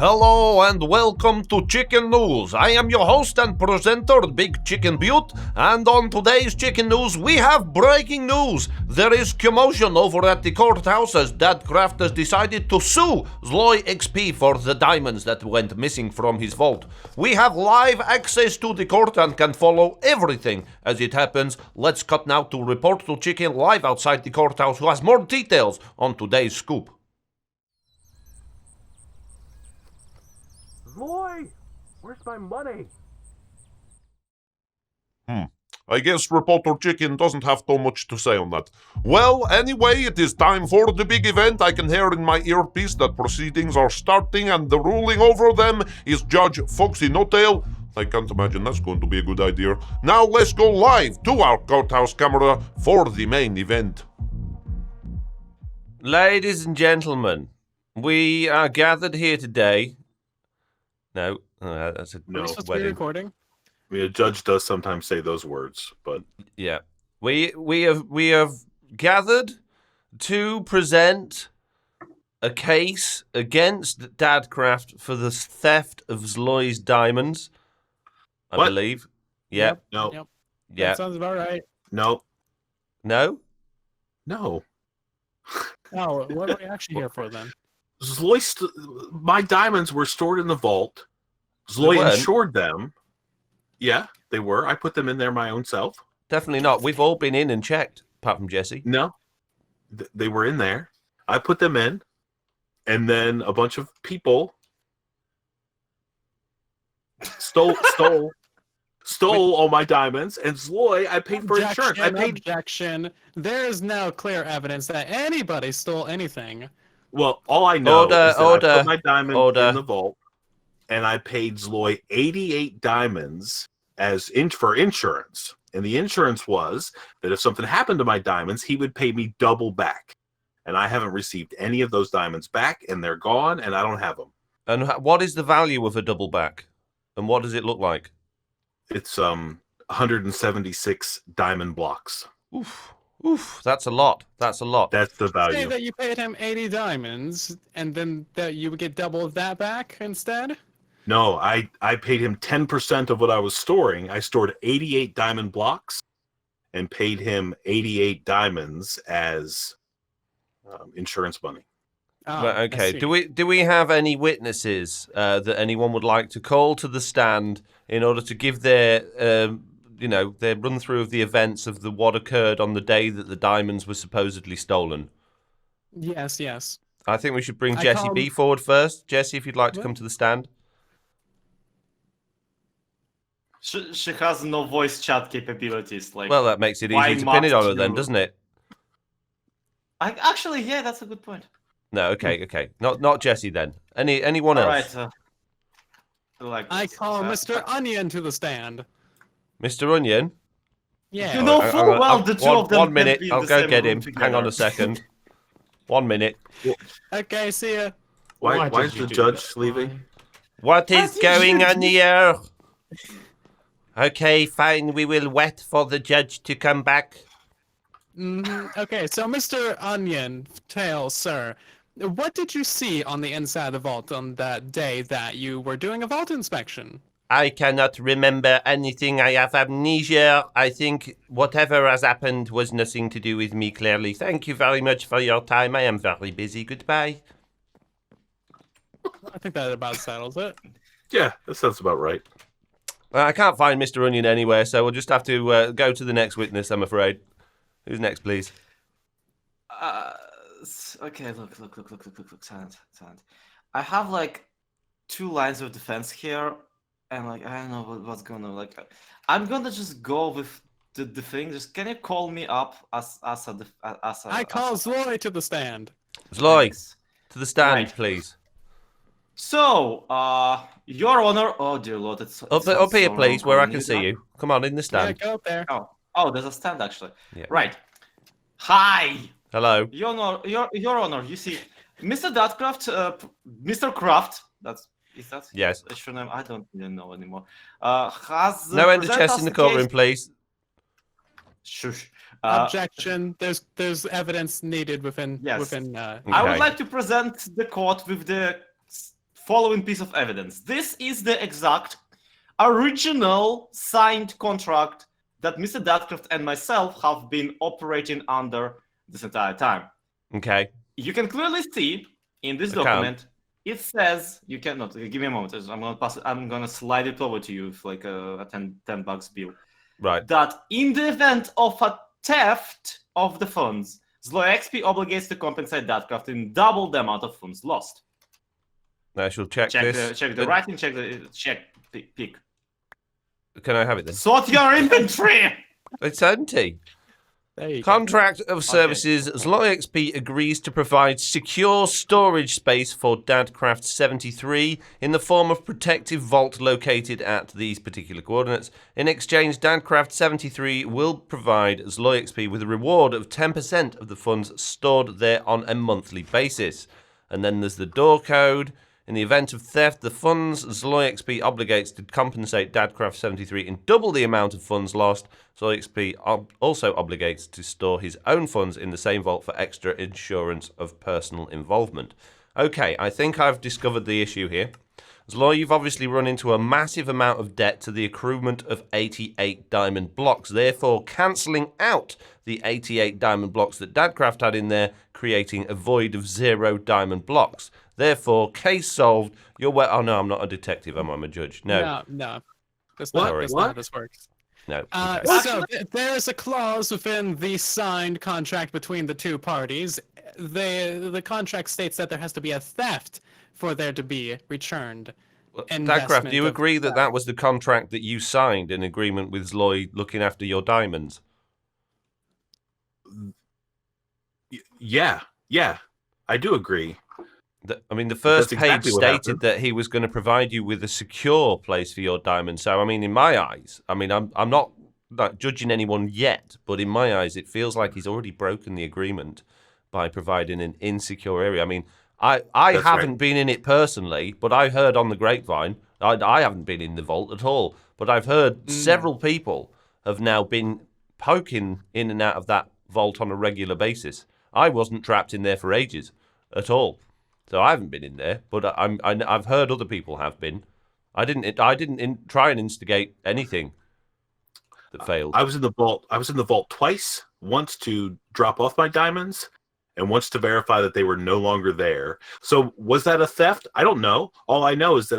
Hello and welcome to Chicken News. I am your host and presenter, Big Chicken Butte, and on today's Chicken News, we have breaking news. There is commotion over at the courthouse as Dadcraft has decided to sue Zloy XP for the diamonds that went missing from his vault. We have live access to the court and can follow everything as it happens. Let's cut now to Report to Chicken live outside the courthouse, who has more details on today's scoop. Boy, where's my money? I guess Reporter Chicken doesn't have too much to say on that. Well, anyway, it is time for the big event. I can hear in my earpiece that proceedings are starting and the ruling over them is Judge FoxyNoTail. I can't imagine that's going to be a good idea. Now let's go live to our courthouse camera for the main event. Ladies and gentlemen, we are gathered here today. No, that's a No. Supposed to be wedding. recording. I mean, a judge does sometimes say those words, but Yeah, we have gathered to present a case against Dadcraft for the theft of Zloy's diamonds. I What? believe. Yeah. no, Yep. Yeah. That sounds about right. no, No. no. Oh, what are we actually here for then? Zloy, my diamonds were stored in the vault. Zloy weren't. insured them. Yeah, they were. I put them in there my own self. Definitely not. We've all been in and checked, apart from Jesse. No, they were in there. I put them in, and then a bunch of people stole all my diamonds. And Zloy, I paid for insurance. I paid. Objection. There is now clear evidence that anybody stole anything. Well, all I know is that I put my diamond order. in the vault, and I paid Zloy 88 diamonds for insurance. And the insurance was that if something happened to my diamonds, he would pay me double back. And I haven't received any of those diamonds back, and they're gone, and I don't have them. And what is the value of a double back? And what does it look like? It's 176 diamond blocks. Oof, that's a lot. That's a lot. That's the Say value. that you paid him 80 diamonds, and then that you would get double of that back instead? No, I paid him 10% of what I was storing. I stored 88 diamond blocks and paid him 88 diamonds as insurance money. Oh, Well, I okay. see. Do we have any witnesses that anyone would like to call to the stand in order to give their their run through of the events of what occurred on the day that the diamonds were supposedly stolen? Yes. I think we should bring I Jesse call- B forward first. Jesse, if you'd like to What? come to the stand. She has no voice chat capabilities. Like, Well, that makes it why easy to pin it on her must then, you- doesn't it? actually, yeah, that's a good point. No, okay. Not Jesse then. Anyone All else? right. Like, I call Mr. Onion to the stand. Mr. Onion? Yeah. You know full well the two of them. One can minute, be in I'll the go same get room him. Hang on a together. second. 1 minute. Okay, see ya. Why did is you the do judge that? leaving? What is did going you on do- here? Okay, fine. We will wait for the judge to come back. Okay, so Mr. Onion Tail, sir, what did you see on the inside of the vault on that day that you were doing a vault inspection? I cannot remember anything. I have amnesia. I think whatever has happened was nothing to do with me, clearly. Thank you very much for your time. I am very busy. Goodbye. I think that about settles it. Yeah, that sounds about right. I can't find Mr. Onion anywhere, so we'll just have to go to the next witness, I'm afraid. Who's next, please? Okay, look, silent. I have like 2 lines of defense here, and like I don't know what's going on. Like, I'm gonna just go with the thing. Just can you call me up as a I call Zloy to the stand. Zloy, Thanks. to the stand, Right. please. So, Your Honor. Oh dear Lord, it's Up here, please, where I can see you. Come on, in the Yeah, stand. go up there. Oh, there's a stand actually. Yeah. Right. Hi. Hello. Your Honor, you see, Mr. Dadcraft, Mr. Kraft, is that Yes. his name? I don't even know anymore. Has No end of present chest us in the a courtroom, case- please. Shush. Objection. There's evidence needed within. Yes. Within. I Okay. would like to present the court with the following piece of evidence. This is the exact original signed contract that Mr. Dadcraft and myself have been operating under this entire time. Okay. You can clearly see in this document, it says, you cannot, give me a moment, I'm gonna slide it over to you with like a $10 bill. Right. That in the event of a theft of the funds, Zloy XP obligates to compensate Dadcraft in double the amount of funds lost. I shall check this. Check the writing, pick. Can I have it then? Sort your inventory! It's empty. There you go. Contract of services. Zloy XP agrees to provide secure storage space for Dadcraft 73 in the form of protective vault located at these particular coordinates. In exchange, Dadcraft 73 will provide Zloy XP with a reward of 10% of the funds stored there on a monthly basis. And then there's the door code. In the event of theft, the funds Zloy XP obligates to compensate Dadcraft 73 in double the amount of funds lost. Zloy XP also obligates to store his own funds in the same vault for extra insurance of personal involvement. Okay, I think I've discovered the issue here. Zloy, you've obviously run into a massive amount of debt to the accruement of 88 diamond blocks, therefore cancelling out the 88 diamond blocks that Dadcraft had in there, creating a void of 0 diamond blocks. Therefore, case solved. You're well. Oh no, I'm not a detective. I'm a judge. No. That's not how this works. No. So there's a clause within the signed contract between the two parties. The contract states that there has to be a theft for there to be returned. Dadcraft, do you agree that that was the contract that you signed in agreement with Zloy looking after your diamonds? Yeah, I do agree. I mean, the first That's page exactly what stated happened. that he was going to provide you with a secure place for your diamonds. So, I mean, in my eyes, I mean, I'm not like judging anyone yet, but in my eyes, it feels like he's already broken the agreement by providing an insecure area. I mean, I haven't been in it personally, but I heard on the grapevine. I haven't been in the vault at all, but I've heard several people have now been poking in and out of that vault on a regular basis. I wasn't trapped in there for ages at all. So I haven't been in there, but I've heard other people have been. I didn't try and instigate anything that failed. I was in the vault. I was in the vault twice. Once to drop off my diamonds, and once to verify that they were no longer there. So was that a theft? I don't know. All I know is that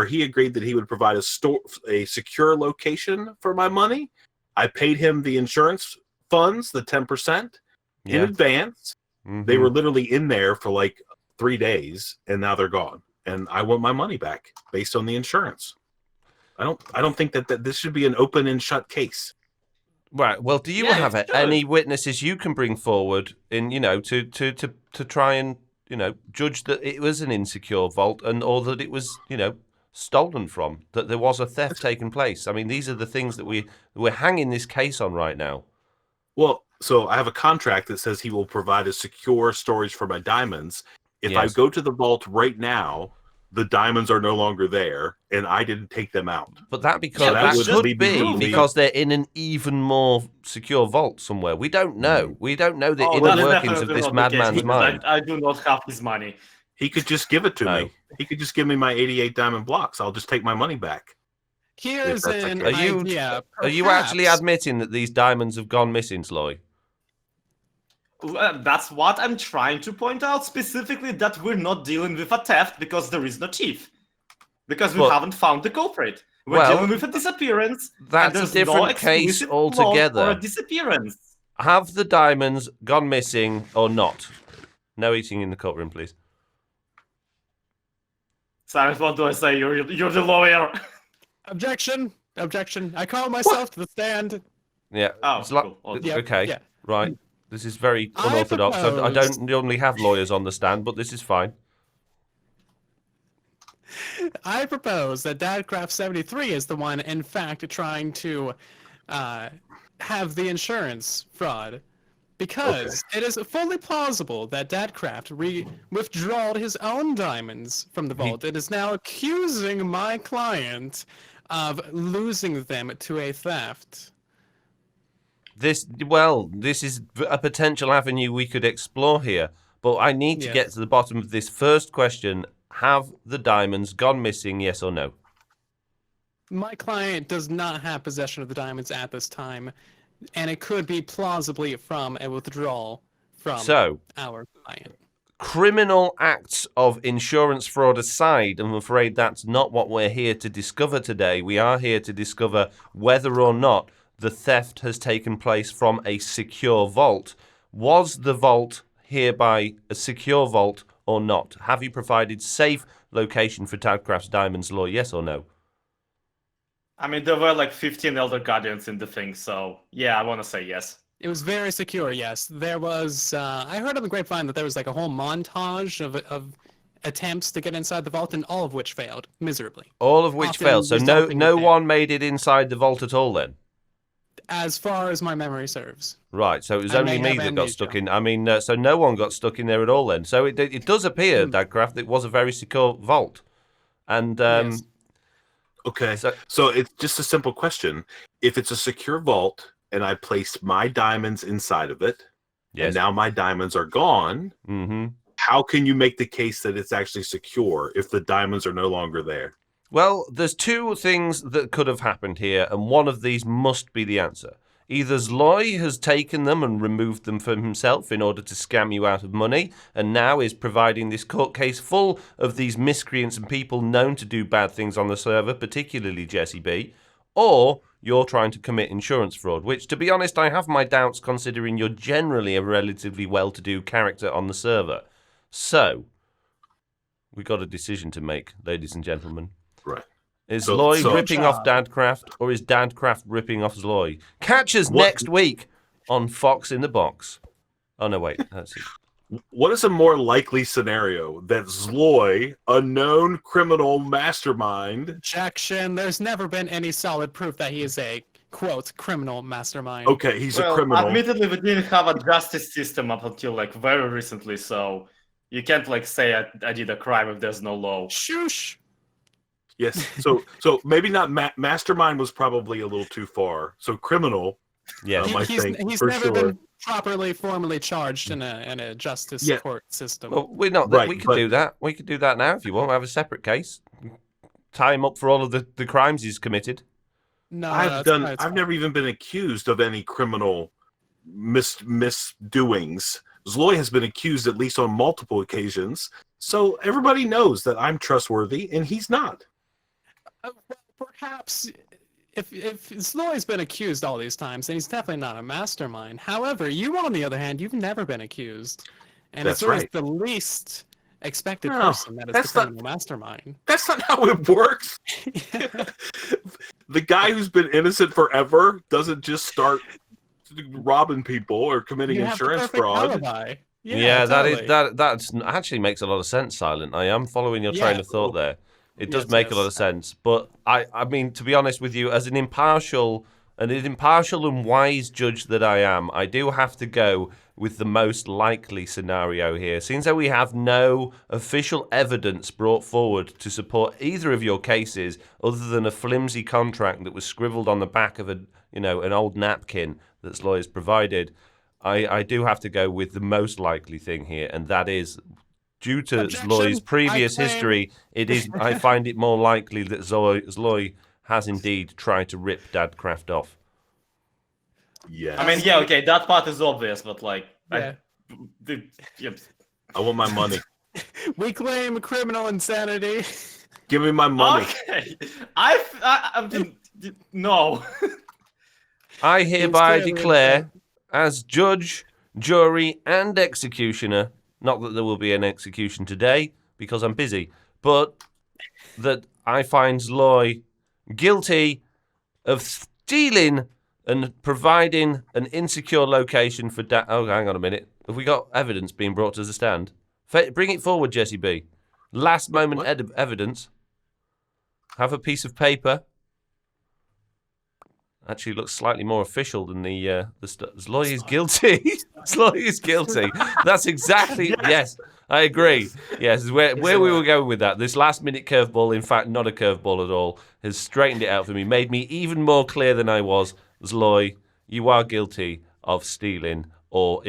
he agreed that he would provide a secure location for my money. I paid him the insurance funds, the 10% in advance. Mm-hmm. They were literally in there for like 3 days, and now they're gone, and I want my money back based on the insurance. I don't think that this should be an open and shut case. Right. Well, do you have any witnesses you can bring forward in to try and judge that it was an insecure vault or that it was stolen from, that there was a theft taking place? I mean, these are the things that we're hanging this case on right now. Well, so I have a contract that says he will provide a secure storage for my diamonds. If I go to the vault right now, the diamonds are no longer there, and I didn't take them out. But that could be because they're in an even more secure vault somewhere. We don't know. We don't know the inner workings of this madman's mind. I do not have his money. He could just give it to me. He could just give me my 88 diamond blocks. I'll just take my money back. Here's an idea. Are you actually admitting that these diamonds have gone missing, Zloy? That's what I'm trying to point out, specifically that we're not dealing with a theft because there is no thief. Because we haven't found the culprit. We're dealing with a disappearance. That's a different case altogether. Or a disappearance. Have the diamonds gone missing or not? No eating in the courtroom, please. Cyrus, what do I say? You're the lawyer. Objection. I call myself to the stand. Yeah. Oh, cool. Okay. Yeah. Right. This is very unorthodox. I don't normally have lawyers on the stand, but this is fine. I propose that Dadcraft 73 is the one, in fact, trying to have the insurance fraud. Because it is fully plausible that Dadcraft withdrawed his own diamonds from the vault. It is now accusing my client of losing them to a theft. This is a potential avenue we could explore here, but I need to get to the bottom of this first question. have the diamonds gone missing, yes or no? My client does not have possession of the diamonds at this time, and it could be plausibly from a withdrawal from So, our client. criminal acts of insurance fraud aside, I'm afraid that's not what we're here to discover today. We are here to discover whether or not the theft has taken place from a secure vault. Was the vault hereby a secure vault or not? Have you provided safe location for Tadcraft's diamonds, law? Yes or no? I mean, there were like 15 Elder Guardians in the thing, so yeah, I want to say yes. It was very secure, yes. There was, I heard on the grapevine that there was like a whole montage of attempts to get inside the vault, and all of which failed miserably. All of which Often failed. So no resulting in death. one made it inside the vault at all then? As far as my memory serves. Right, so it was I only may me have that got amnesia. stuck in. I mean, so no one got stuck in there at all then. So it does appear, Dadcraft, it was a very secure vault. And Yes. Okay. So- So it's just a simple question. If it's a secure vault and I placed my diamonds inside of it, yes. and now my diamonds are gone, Mm-hmm. how can you make the case that it's actually secure if the diamonds are no longer there? Well, there's two things that could have happened here, and one of these must be the answer. Either Zloy has taken them and removed them from himself in order to scam you out of money, and now is providing this court case full of these miscreants and people known to do bad things on the server, particularly Jesse B, or you're trying to commit insurance fraud, which, to be honest, I have my doubts considering you're generally a relatively well-to-do character on the server. So, we got a decision to make, ladies and gentlemen. Right. Is So- Zloy so- ripping off Dadcraft, or is Dadcraft ripping off Zloy? Catch us What- next week on Fox in the Box. Oh, no, wait. That's it. What is a more likely scenario? That Zloy, a known criminal mastermind. Objection. There's never been any solid proof that he is a, quote, criminal mastermind. Okay, he's a Well, criminal. admittedly, we didn't have a justice system up until like very recently, so you can't like say I did a crime if there's no law. Shoosh. Yes. So maybe not mastermind was probably a little too far. So criminal. Yeah. I He's think, he's for never sure. been properly formally charged in a justice Yeah. court system. Well, we're not. Right, we could but- do that. We could do that now if you want. Have a separate case. Tie him up for all of the crimes he's committed. No, I've never even been accused of any criminal misdoings. Zloy has been accused at least on multiple occasions. So everybody knows that I'm trustworthy and he's not. Well, perhaps if Zloy's been accused all these times, then he's definitely not a mastermind. However, you, on the other hand, you've never been accused, and That's it's always right. the least expected No, person that is that's the not- criminal mastermind. That's not how it works. The guy who's been innocent forever doesn't just start robbing people or committing You have the insurance perfect fraud. alibi. Yeah, totally. that's actually makes a lot of sense, Silent. I am following your train Yeah. of thought there. It does Yes, make a lot yes. of sense. But I mean, to be honest with you, as an impartial and wise judge that I am, I do have to go with the most likely scenario here. Since we have no official evidence brought forward to support either of your cases, other than a flimsy contract that was scribbled on the back of an old napkin that lawyers provided, I do have to go with the most likely thing here, and that is, due to Objection. Zloy's previous I claim- history, I find it more likely that Zloy has indeed tried to rip Dadcraft off. Yes. I mean, yeah, okay, that part is obvious, but like, Yeah. yeah. I want my money. We claim criminal insanity. Give me my money. Okay, I've been no. I hereby clearly declare, as judge, jury, and executioner, not that there will be an execution today because I'm busy, but that I find Zloy guilty of stealing and providing an insecure location for Oh, hang on a minute. Have we got evidence being brought to the stand? Bring it forward, Jesse B. Last moment evidence. Have a piece of paper. Actually looks slightly more official than Zloy is guilty. Zloy is guilty. That's exactly, yes, I agree. Yes, where we were going with that. This last minute curveball, in fact, not a curveball at all, has straightened it out for me, made me even more clear than I was. Zloy, you are guilty of stealing or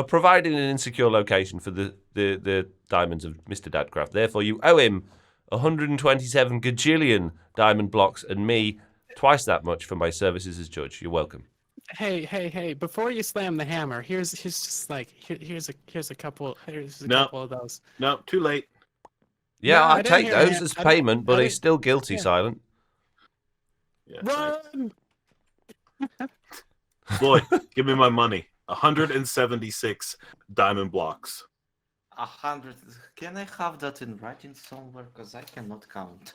providing an insecure location for the diamonds of Mr. Dadcraft. Therefore, you owe him 127 gajillion diamond blocks and me twice that much for my services as judge. You're welcome. Hey! Before you slam the hammer, here's a couple of those. No, too late. Yeah, No, I I'll didn't take hear those him. as I didn't- payment, but I he's didn't- still guilty, yeah. Silent. Yeah, Run! Lloyd, give me my money. 176 diamond blocks. 100. Can I have that in writing somewhere? Because I cannot count.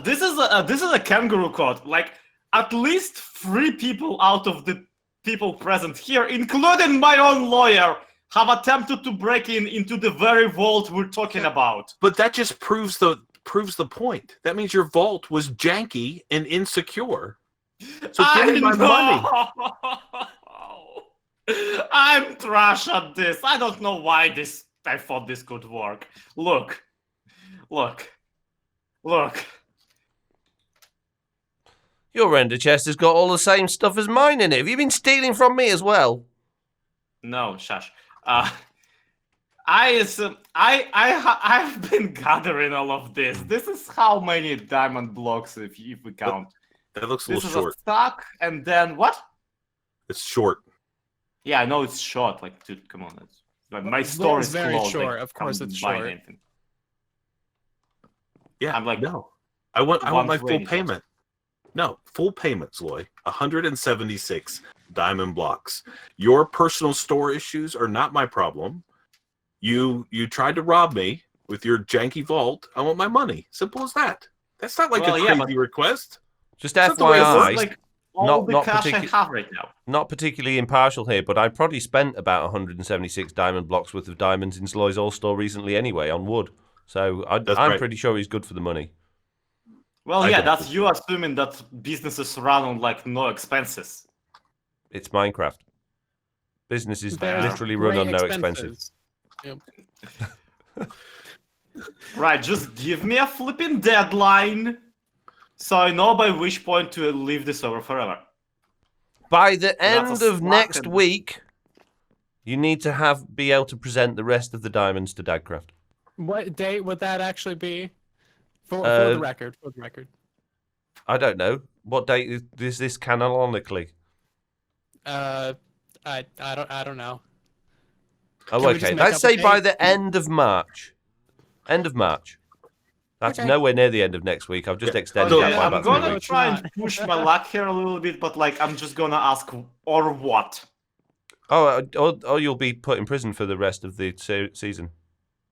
This is a kangaroo court. Like at least 3 people out of the people present here, including my own lawyer, have attempted to break into the very vault we're talking about. But that just proves the point. That means your vault was janky and insecure. So give me my money. I'm trash at this. I don't know why I thought this could work. Look. Your render chest has got all the same stuff as mine in it. Have you been stealing from me as well? No, shush. I've been gathering all of this. This is how many diamond blocks if we count. That looks a This little is short. a stack, and then what? It's short. Yeah, I know it's short. Like, dude, come on. My store is very closed. short. Like, Of course can't it's buy short. anything. Yeah, I'm like, no. I want my full 120. payment. No, full payments, Lloyd. 176 diamond blocks. Your personal store issues are not my problem. You tried to rob me with your janky vault. I want my money. Simple as that. That's not like Well, a yeah, crazy request. Just That's the way it FYI, works. Like all not- the not cash I particu- have right now. not particularly impartial here, but I probably spent about 176 diamond blocks worth of diamonds in Sloy's All Store recently anyway on wood. So I'm right. pretty sure he's good for the money. Well, I yeah, get that's it. you assuming that businesses run on like no expenses. It's Minecraft. Businesses There's literally run on great no expenses. Yep. Right, just give me a flipping deadline, so I know by which point to leave this over forever. By the That's end a of next slacken. week, you need to be able to present the rest of the diamonds to Dadcraft. What date would that actually be? For Uh, the record. For the record. I don't know. What date is this canonically? I don't know. Oh, Can we just okay. make Let's up a say by date? the end of March. End of March. That's Okay. nowhere near the end of next week. I've just Yeah. extended So, that by I'm about gonna 3 weeks. try It's and push my luck here a little bit, but like I'm just gonna ask, or what? Or you'll be put in prison for the rest of the season,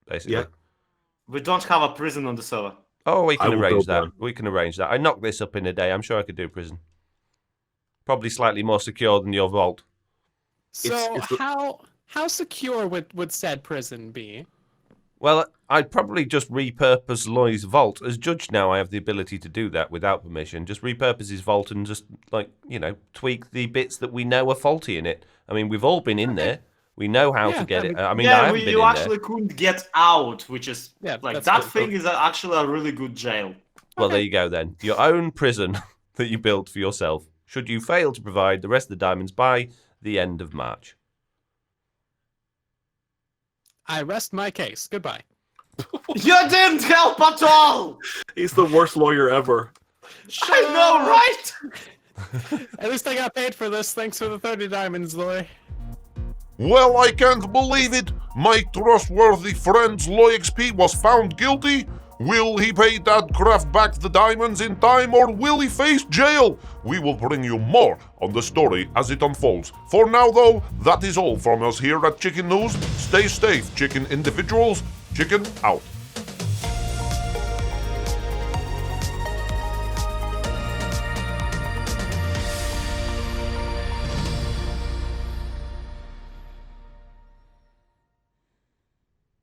basically. Yeah. We don't have a prison on the server. Oh, we I can will arrange build that. one. We can arrange that. I knocked this up in a day. I'm sure I could do prison. Probably slightly more secure than your vault. So it's- how secure would said prison be? Well, I'd probably just repurpose Loy's vault. As judge now, I have the ability to do that without permission. Just repurpose his vault and just, tweak the bits that we know are faulty in it. I mean, we've all been in there. We know how Yeah, to get I it. mean- I mean, I Yeah, haven't been you in actually couldn't get out, which is Yeah, like that's that good. thing is actually a really good jail. there. Well, there you go then. Your own prison that you built for yourself, should you fail to provide the rest of the diamonds by the end of March. I rest my case. Goodbye. You didn't help at all. He's the worst lawyer ever. I know, right? At least I got paid for this. Thanks for the 30 diamonds, Loy. Well, I can't believe it. My trustworthy friend Loy XP was found guilty. Will he pay Dadcraft back the diamonds in time, or will he face jail? We will bring you more on the story as it unfolds. For now, though, that is all from us here at Chicken News. Stay safe, chicken individuals. Chicken out.